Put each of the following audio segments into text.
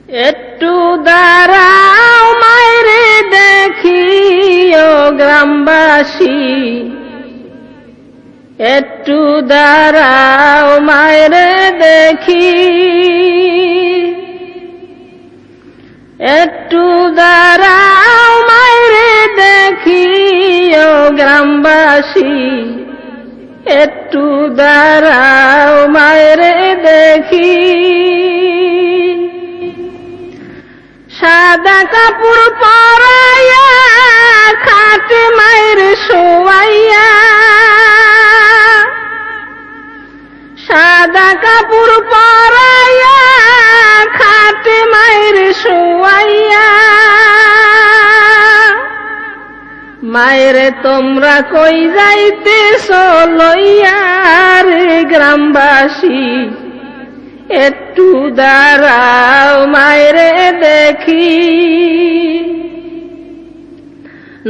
একটু দাঁড়াও মায়েরে দেখি ও গ্রামবাসী, একটু দাঁড়াও মায়েরে দেখি, একটু দাঁড়াও মায়েরে দেখি ও গ্রামবাসী, একটু দাঁড়াও মায়েরে দেখি। সাদা কাপড় পরাইয়া খাটে মায়ের শোয়াইয়া, সাদা কাপড় পরাইয়া খাটে মায়ের শোয়াইয়া। মায়েরে তোমরা কই যাইতেছ লইয়া রে গ্রামবাসী, একটু দাঁড়াও মায়েরে দেখি।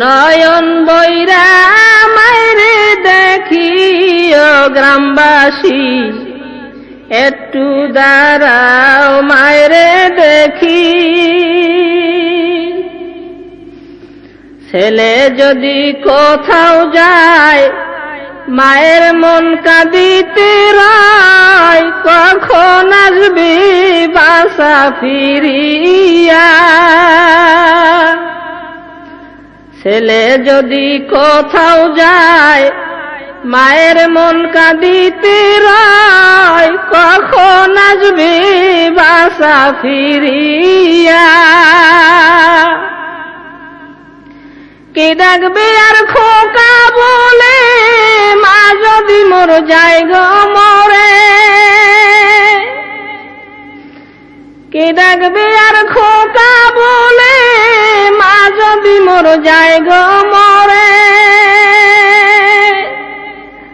নয়ন বইরা মায়েরে দেখি ও গ্রামবাসী, একটু দাঁড়াও মায়েরে দেখি। ছেলে যদি কোথাও যায় মায়ের মন কাঁদিতে রয়, কখন আসবে বাসা ফিরিয়া। ছেলে যদি কোথাও যায় মায়ের মন কাঁদিতে রয়, কখন আসবে বাসা ফিরিয়া। কে ডাকবে আর খোকা বলে মা যদি মোর যায় গো মরে, কে ডাকবে আর খোকা বলে মা যদি মোর যায় গো মরে।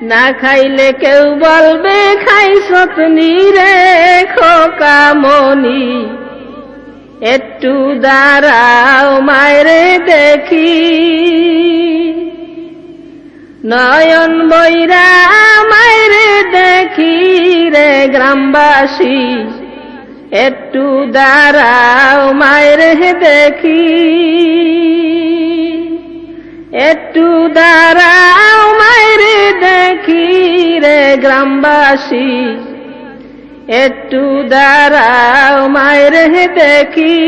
না খাইলে কেউ বলবে খাইছত রে খোকা মনি, একটু দাঁড়াও মায়েরে দেখি। নয়ন বইরা মায়েরে দেখি রে গ্রামবাসী, একটু দাঁড়াও মায়েরে দেখি। একটু দাঁড়াও মায়েরে দেখি রে গ্রামবাসী, একটু দাঁড়াও মায়েরে দেখি।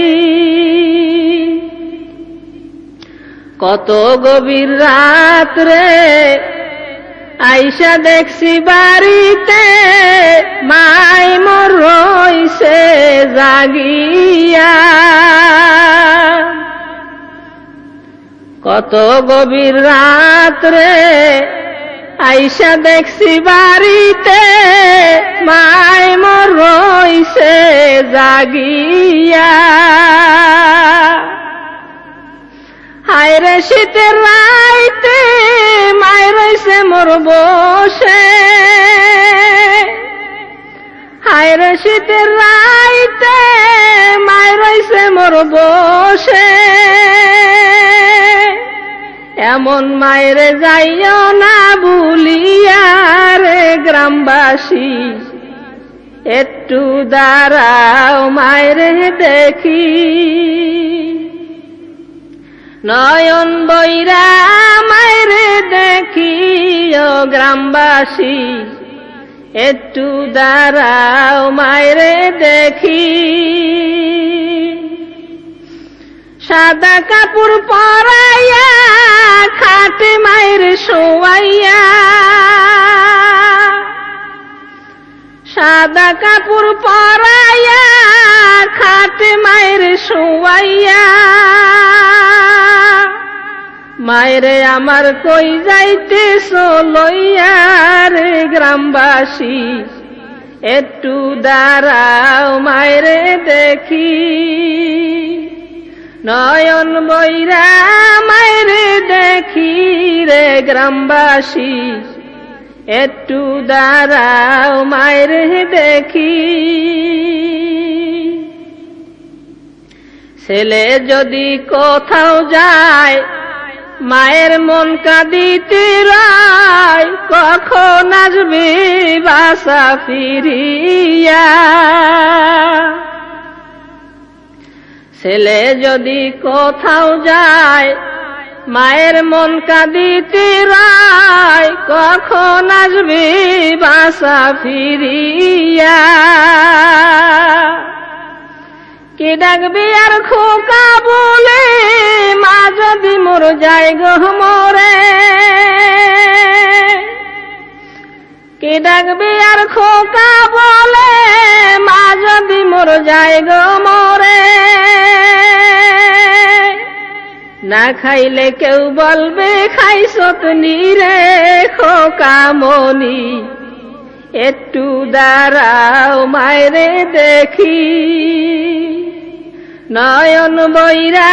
কত গভীর রাত রে আইসা দেখছি বাড়িতে, মাই মোর রইছে জাগিয়া। কত গভীর রাত রে আইসা দেখছি বাড়িতে, মাই মোর রইছে জাগিয়া। হায়রে শীতের রাইতে মাই রইছে মোর বসে, হায়রে শীতের রাইতে মাই রইছে মোর বসে। এমন মায়েরে যাইও না ভুলিয়া রে গ্রামবাসী, একটু দাঁড়াও মায়েরে দেখি। নয়ন বইরা মায়েরে দেখি ও গ্রামবাসী, একটু দাঁড়াও মায়েরে দেখি। সাদা কাপড় পরাইয়া খাটে মায়ের শোয়াইয়া, সাদা কাপড় পরাইয়া খাটে মায়ের শোয়াইয়া। মায়েরে আমার কই যাইতেছ লইয়া রে গ্রামবাসী, একটু দাঁড়াও মায়েরে দেখি। নয়ন বইরা মায়েরে দেখি রে গ্রামবাসী, একটু দাঁড়াও মায়েরে দেখি। ছেলে যদি কোথাও যায় মায়ের মন কাঁদিতে রয়, কখন আসবে বাসা ফিরিয়া। ছেলে যদি কোথাও যায় মায়ের মন কাঁদিতে রায় কখন আসবি বাসা ফিরিয়া কি ডাকবি আর খোকা বলে মা যদি মোর যায় গো মোরে কি ডাকবি আর খোকা বলে মা যদি মোর যায় গো মোরে না খাইলে কেউ বলবে খাইছত রে খোকা মনি একটু দাঁড়াও মায়েরে দেখি নয়ন বইরা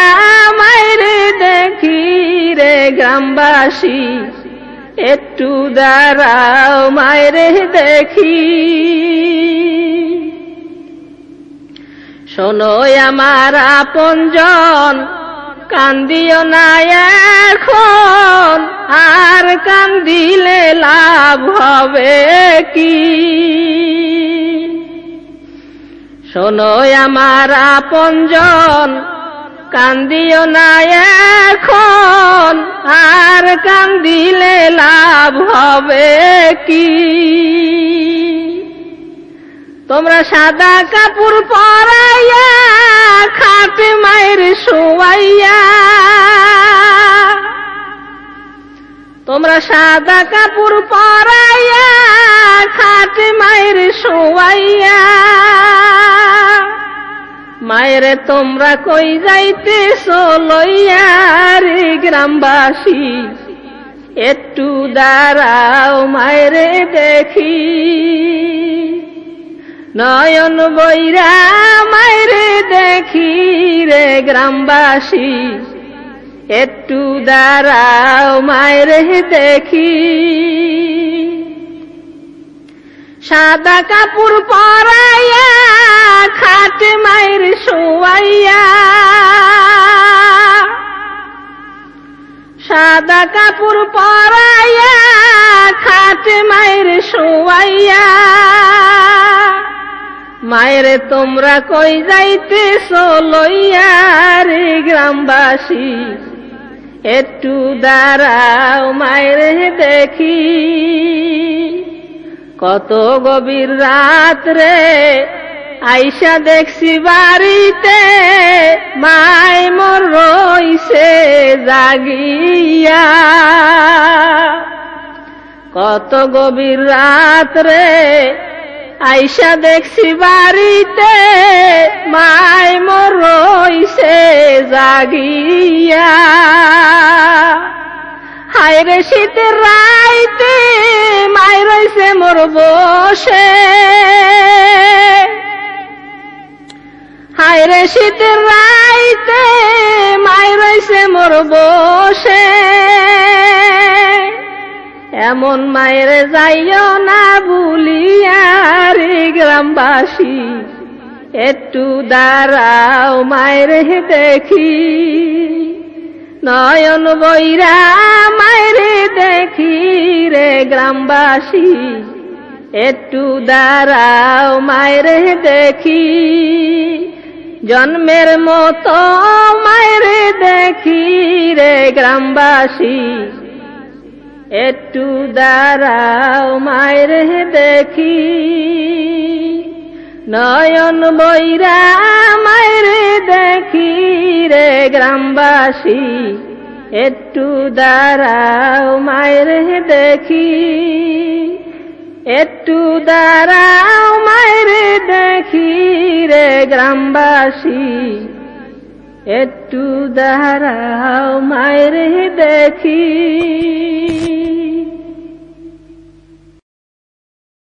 মায়েরে দেখি রে গ্রামবাসী একটু দাঁড়াও মায়েরে দেখি শোনো আমার আপনজন কান্দিও না এখন আর কান্দিলে লাভ হবে কি শোনো আমার আপনজন কান্দিও না এখন আর কান্দিলে লাভ হবে কি তোমরা সাদা কাপড় পরাইয়া খাটে মায়ের শোয়াইয়া তোমরা সাদা কাপড় পরাইয়া খাটে মায়ের শোয়াইয়া মায়েরে তোমরা কই যাইতেছ লইয়া রে গ্রামবাসী একটু দাঁড়াও মায়েরে দেখি নয়ন বইরা মায়েরে দেখি রে গ্রামবাসী একটু দাঁড়াও মায়েরে দেখি সাদা কাপড় পরাইয়া খাটে মায়ের শোয়াইয়া সাদা কাপড় পরাইয়া খাটে মায়ের শোয়াইয়া মায়েরে তোমরা কই যাইতেছ লইয়া রে গ্রামবাসী একটু দাঁড়াও মায়েরে দেখি কত গভীর রাত রে আইসা দেখছি বাড়িতে মায় মোর রইছে জাগিয়া কত গভীর রাত রে আইসা দেখছি বাড়িতে মায় মোর রইছে জাগিয়া হায়রে শীতের রাইতে মায় রইছে মোর বসে হায়রে শীতের রাইতে মায় রইছে মোর বসে এমন মায়ের যাইও না ভুলিয়া রে গ্রামবাসী একটু দাঁড়াও মায়েরে দেখি নয়ন বইরা মায়েরে দেখি রে গ্রামবাসী একটু দাঁড়াও মায়েরে দেখি জন্মের মতো মায়েরে দেখি রে গ্রামবাসী একটু দাঁড়াও মায়েরে দেখি নয়ন বইরা মায়েরে দেখি রে গ্রামবাসী একটু দাঁড়াও মায়েরে দেখি একটু দাঁড়াও মায়েরে দেখি রে গ্রামবাসী একটু দাঁড়াও মায়েরে দেখি